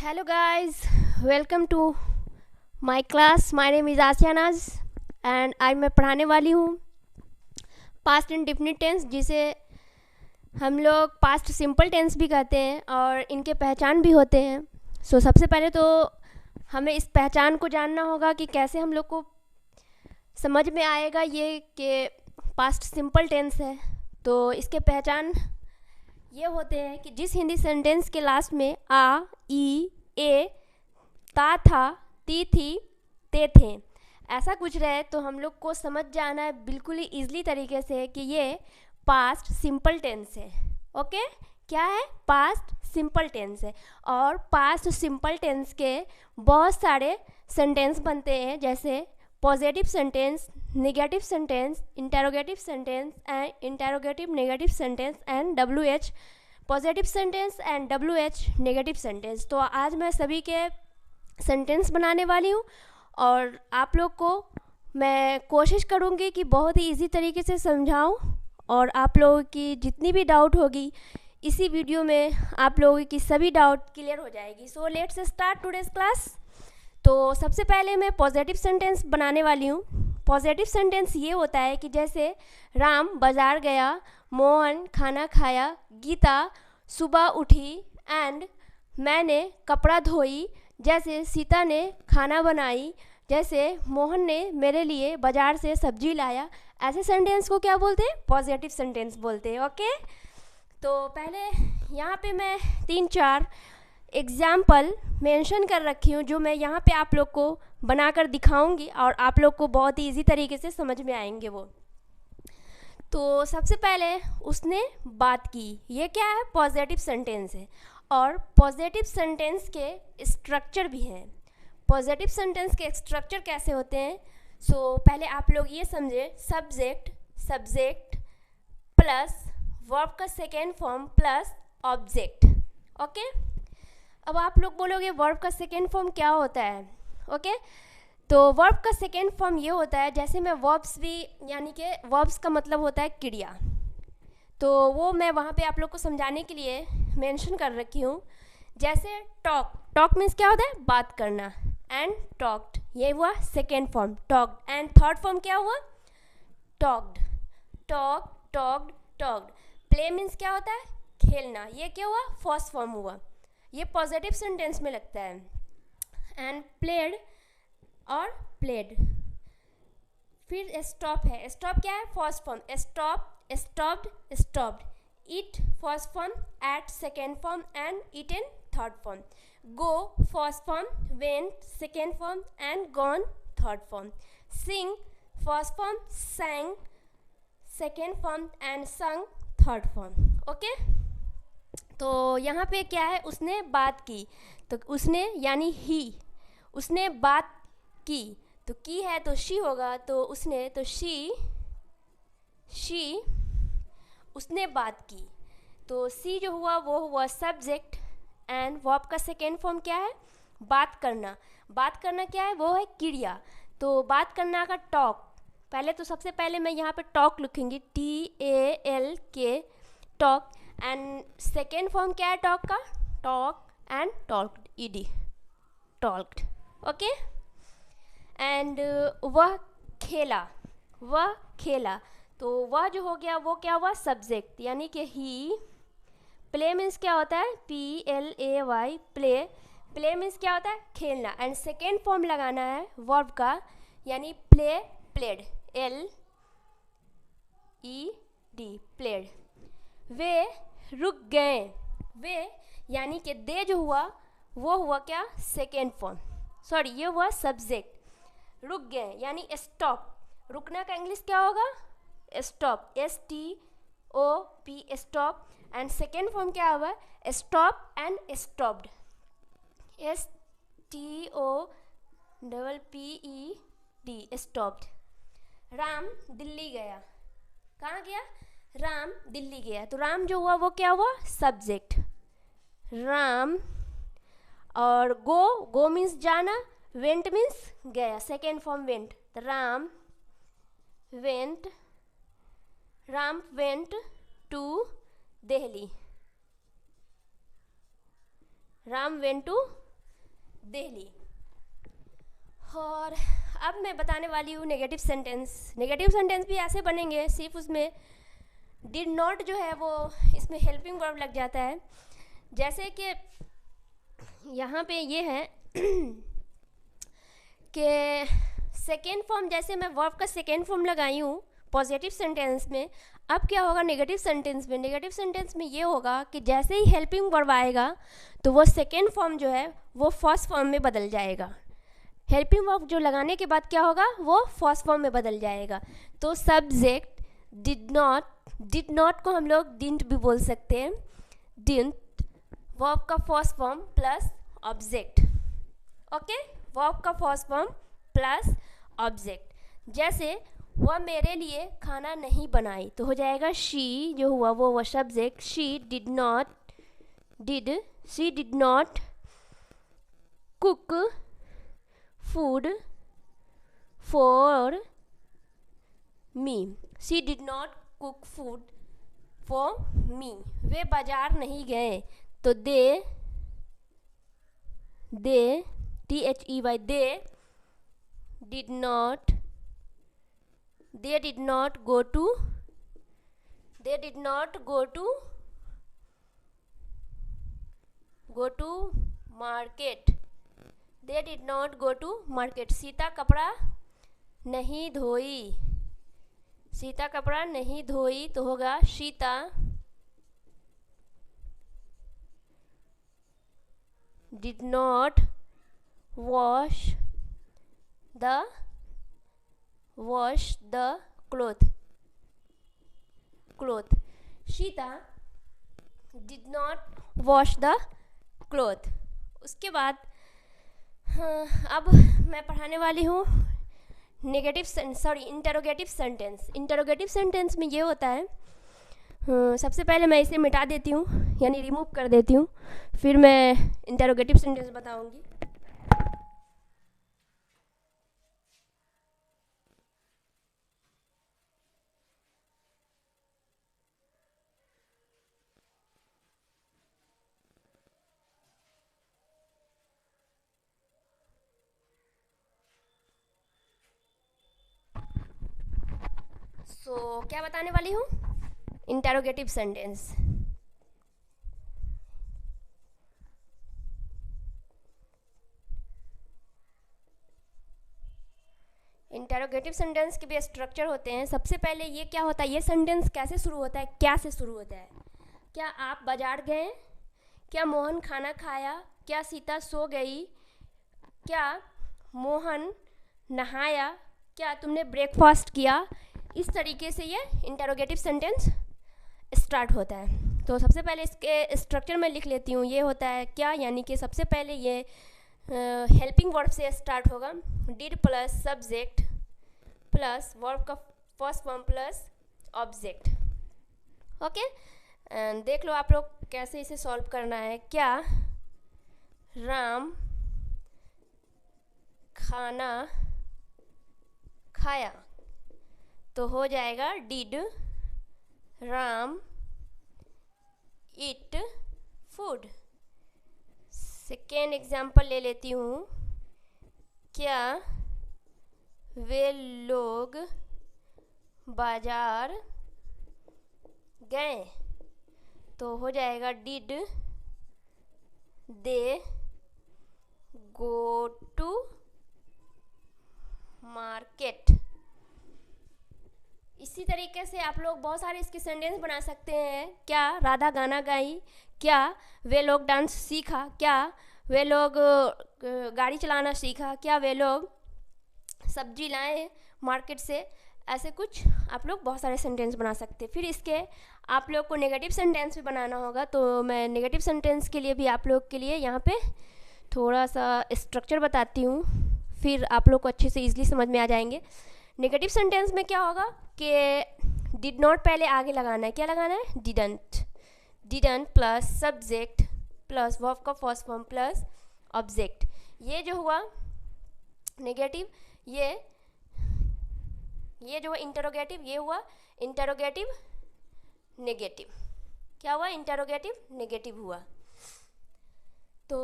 Hello guys, welcome to my class. My name is Asya Naz and आज मैं पढ़ाने वाली हूँ पास्ट इंडेफिनिट टेंस, जिसे हम लोग पास्ट सिंपल टेंस भी कहते हैं और इनके पहचान भी होते हैं। सबसे पहले तो हमें इस पहचान को जानना होगा कि कैसे हम लोग को समझ में आएगा ये कि पास्ट सिंपल टेंस है। तो इसके पहचान ये होते हैं कि जिस हिंदी सेंटेंस के लास्ट में आ, ई, ए, ता, था, ती, थी, ते, थे ऐसा कुछ रहे तो हम लोग को समझ जाना है बिल्कुल ही ईजिली तरीके से कि ये पास्ट सिंपल टेंस है। ओके, क्या है? पास्ट सिंपल टेंस है। और पास्ट सिंपल टेंस के बहुत सारे सेंटेंस बनते हैं, जैसे positive sentence, negative sentence, interrogative sentence and interrogative negative sentence and WH positive sentence and WH negative sentence. तो आज मैं सभी के सेंटेंस बनाने वाली हूँ और आप लोग को मैं कोशिश करूँगी कि बहुत ही इजी तरीके से समझाऊँ और आप लोगों की जितनी भी डाउट होगी इसी वीडियो में आप लोगों की सभी डाउट क्लियर हो जाएगी। So let's start today's class. तो सबसे पहले मैं पॉजिटिव सेंटेंस बनाने वाली हूँ। पॉजिटिव सेंटेंस ये होता है कि जैसे राम बाज़ार गया, मोहन खाना खाया, गीता सुबह उठी एंड मैंने कपड़ा धोई, जैसे सीता ने खाना बनाई, जैसे मोहन ने मेरे लिए बाज़ार से सब्जी लाया। ऐसे सेंटेंस को क्या बोलते हैं? पॉजिटिव सेंटेंस बोलते हैं। ओके, तो पहले यहाँ पे मैं 3-4 एग्ज़ाम्पल मेंशन कर रखी हूँ जो मैं यहाँ पे आप लोग को बनाकर दिखाऊंगी और आप लोग को बहुत ही ईजी तरीके से समझ में आएंगे वो। तो सबसे पहले उसने बात की, ये क्या है? पॉजिटिव सेंटेंस है और पॉजिटिव सेंटेंस के स्ट्रक्चर भी हैं। पॉजिटिव सेंटेंस के स्ट्रक्चर कैसे होते हैं? पहले आप लोग ये समझे, सब्जेक्ट, सब्जेक्ट प्लस वर्ब का second form plus object. Okay, अब आप लोग बोलोगे वर्ब का सेकेंड फॉर्म क्या होता है? ओके, तो वर्ब का सेकेंड फॉर्म ये होता है, जैसे मैं वर्ब्स भी, यानी कि वर्ब्स का मतलब होता है क्रिया, तो वो मैं वहाँ पे आप लोग को समझाने के लिए मेंशन कर रखी हूँ। जैसे टॉक, टॉक मीन्स क्या होता है? बात करना, एंड टॉक्ड, ये हुआ second form talked, and third form क्या हुआ? Talked, talk, talked, talked. Play means क्या होता है? खेलना, ये क्या हुआ? फर्स्ट फॉर्म हुआ, ये पॉजिटिव सेंटेंस में लगता है। एंड प्लेड और प्लेड। फिर स्टॉप है, स्टॉप क्या है? First form, stop, stopped, stopped. Eat first form, ate second form and eaten third form. Go first form, went second form and gone third form. Sing first form, sang second form and sung third form. Okay, तो यहाँ पे क्या है? उसने बात की, तो उसने यानी ही, उसने बात की, तो की है तो शी होगा, तो उसने तो शी, उसने बात की, तो सी जो हुआ वो हुआ सब्जेक्ट। एंड वर्ब का सेकेंड फॉर्म क्या है? बात करना, बात करना क्या है? वो है क्रिया, तो बात करना का टॉक। पहले तो सबसे पहले मैं यहाँ पे टॉक लिखूँगी, TALK, talk. And second form क्या है टॉक का? Talk and talked, ED, talked. Okay, and वह खेला, वह खेला, तो वह जो हो गया वो क्या हुआ? सब्जेक्ट, यानी कि ही। प्ले मीन्स क्या होता है? PLAY, प्ले, प्ले मीन्स क्या होता है? खेलना। एंड सेकेंड फॉर्म लगाना है वर्ब का, यानी प्ले, प्लेड, LED, प्लेड। वे रुक गए, वे यानी कि दे जो हुआ वो हुआ क्या? सेकेंड फॉर्म, सॉरी ये हुआ सब्जेक्ट। रुक गए यानी स्टॉप, रुकना का इंग्लिश क्या होगा? Stop, STOP, stop. And second form क्या हुआ? Stop and stopped, STOPPED, stopped. Ram Delhi गया, कहाँ गया? राम दिल्ली गया, तो राम जो हुआ वो क्या हुआ? सब्जेक्ट, राम। और गो, गो मीन्स जाना, वेंट मीन्स गया, second form went, Ram went, Ram went to Delhi, Ram went to Delhi. और अब मैं बताने वाली हूँ नेगेटिव सेंटेंस। नेगेटिव सेंटेंस भी ऐसे बनेंगे, सिर्फ उसमें डिड नॉट जो है वो इसमें हेल्पिंग वर्ब लग जाता है। जैसे कि यहाँ पे ये है कि सेकेंड फॉर्म, जैसे मैं वर्ब का सेकेंड फॉर्म लगाई हूँ पॉजिटिव सेंटेंस में, अब क्या होगा नेगेटिव सेंटेंस में? नेगेटिव सेंटेंस में ये होगा कि जैसे ही हेल्पिंग वर्ब आएगा तो वो सेकेंड फॉर्म जो है वो फर्स्ट फॉर्म में बदल जाएगा। हेल्पिंग वर्ब जो लगाने के बाद क्या होगा, वो फर्स्ट फॉर्म में बदल जाएगा। तो सब्जेक्ट डिड नॉट को हम लोग डिडंट भी बोल सकते हैं। डिडंट वर्ब का first form plus object. Okay, verb का फर्स्ट फॉर्म प्लस ऑब्जेक्ट। जैसे वह मेरे लिए खाना नहीं बनाई तो हो जाएगा शी, जो हुआ वो subject. She did not cook food for me. She did not cook food for me. वे बाजार नहीं गए तो दे THEY they did not go to market। They did not go to market। Sita कपड़ा नहीं धोई तो होगा Sita did not wash the cloth। Sita did not wash the cloth। उसके बाद अब मैं पढ़ाने वाली हूँ इंटरोगेटिव सेंटेंस। इंटरोगेटिव सेंटेंस में ये होता है, सबसे पहले मैं इसे मिटा देती हूँ यानी रिमूव कर देती हूँ, फिर मैं इंटरोगेटिव सेंटेंस बताऊँगी। क्या बताने वाली हूँ? Interrogative sentence. इंटरोगेटिव सेंटेंस के भी स्ट्रक्चर होते हैं। सबसे पहले ये क्या होता है, ये सेंटेंस कैसे शुरू होता है, क्या से शुरू होता है? क्या आप बाजार गए? क्या मोहन खाना खाया? क्या सीता सो गई? क्या मोहन नहाया? क्या तुमने ब्रेकफास्ट किया? इस तरीके से ये इंटरोगेटिव सेंटेंस स्टार्ट होता है। तो सबसे पहले इसके स्ट्रक्चर में लिख लेती हूँ। ये होता है क्या, यानी कि सबसे पहले ये हेल्पिंग वर्ब से स्टार्ट होगा। Did plus subject plus verb का first form plus object. Okay, and देख लो आप लोग कैसे इसे सॉल्व करना है। क्या राम खाना खाया तो हो जाएगा did Ram eat food. Second example ले लेती हूँ। क्या वे लोग बाजार गए तो हो जाएगा did they go to market. इसी तरीके से आप लोग बहुत सारे इसके सेंटेंस बना सकते हैं। क्या राधा गाना गाई? क्या वे लोग डांस सीखा? क्या वे लोग गाड़ी चलाना सीखा? क्या वे लोग सब्जी लाए मार्केट से? ऐसे कुछ आप लोग बहुत सारे सेंटेंस बना सकते हैं। फिर इसके आप लोग को नेगेटिव सेंटेंस भी बनाना होगा, तो मैं नेगेटिव सेंटेंस के लिए भी आप लोग के लिए यहाँ पे थोड़ा सा स्ट्रक्चर बताती हूँ, फिर आप लोग को अच्छे से ईजिली समझ में आ जाएंगे। नेगेटिव सेंटेंस में क्या होगा कि डिड नॉट पहले आगे लगाना है। क्या लगाना है? Didn't plus subject plus verb का फर्स्ट फॉर्म प्लस ऑब्जेक्ट। ये जो हुआ नेगेटिव, ये जो इंटरोगेटिव, ये हुआ इंटरोगेटिव नेगेटिव। क्या हुआ? इंटरोगेटिव नेगेटिव हुआ। तो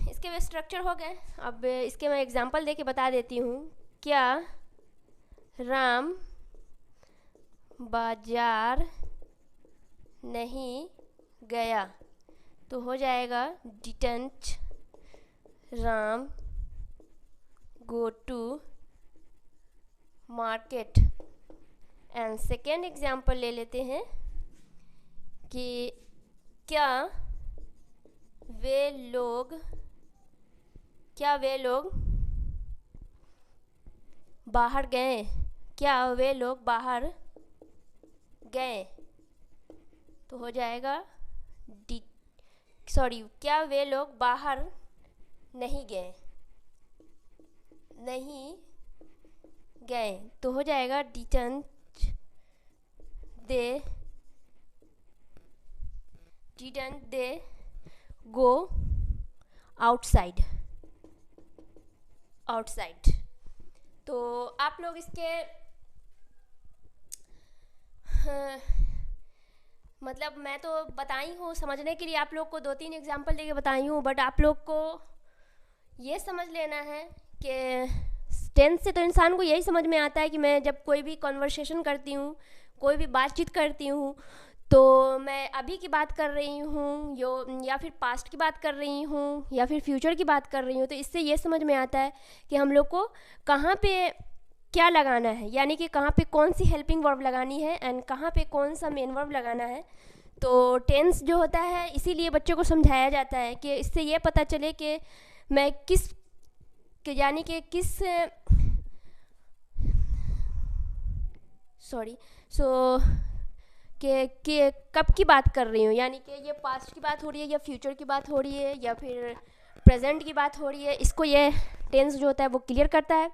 इसके वे स्ट्रक्चर हो गए। अब इसके मैं एग्जांपल दे के बता देती हूँ। क्या राम बाजार नहीं गया, तो हो जाएगा didn't Ram go to market. And second example ले लेते हैं कि क्या वे लोग बाहर गए, क्या वे लोग बाहर गए, तो हो जाएगा क्या वे लोग बाहर नहीं गए, तो हो जाएगा डिडंट दे गो आउटसाइड। तो आप लोग इसके मतलब मैं तो बताई हूँ समझने के लिए, आप लोग को 2-3 एग्जांपल देके बताई हूँ, बट आप लोग को ये समझ लेना है कि 10th से तो इंसान को यही समझ में आता है कि मैं जब कोई भी कन्वर्सेशन करती हूँ, कोई भी बातचीत करती हूँ, तो मैं अभी की बात कर रही हूँ या फिर पास्ट की बात कर रही हूँ या फिर फ्यूचर की बात कर रही हूँ। तो इससे ये समझ में आता है कि हम लोग को कहाँ पे क्या लगाना है, यानी कि कहाँ पे कौन सी हेल्पिंग वर्ब लगानी है एंड कहाँ पे कौन सा मेन वर्ब लगाना है। तो टेंस जो होता है इसीलिए बच्चों को समझाया जाता है कि इससे ये पता चले कि मैं किस कि कब की बात कर रही हूँ, यानी कि ये पास्ट की बात हो रही है या फ्यूचर की बात हो रही है या फिर प्रेजेंट की बात हो रही है। इसको ये टेंस जो होता है वो क्लियर करता है।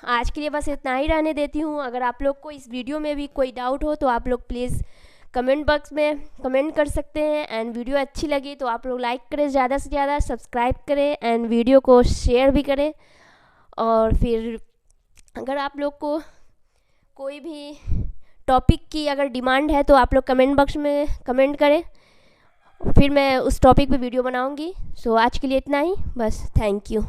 आज के लिए बस इतना ही रहने देती हूँ। अगर आप लोग को इस वीडियो में भी कोई डाउट हो तो आप लोग प्लीज़ कमेंट बॉक्स में कमेंट कर सकते हैं। एंड वीडियो अच्छी लगी तो आप लोग लाइक करें, ज़्यादा से ज़्यादा सब्सक्राइब करें एंड वीडियो को शेयर भी करें। और फिर अगर आप लोग को कोई भी टॉपिक की अगर डिमांड है तो आप लोग कमेंट बॉक्स में कमेंट करें, फिर मैं उस टॉपिक पे वीडियो बनाऊंगी। आज के लिए इतना ही बस। Thank you.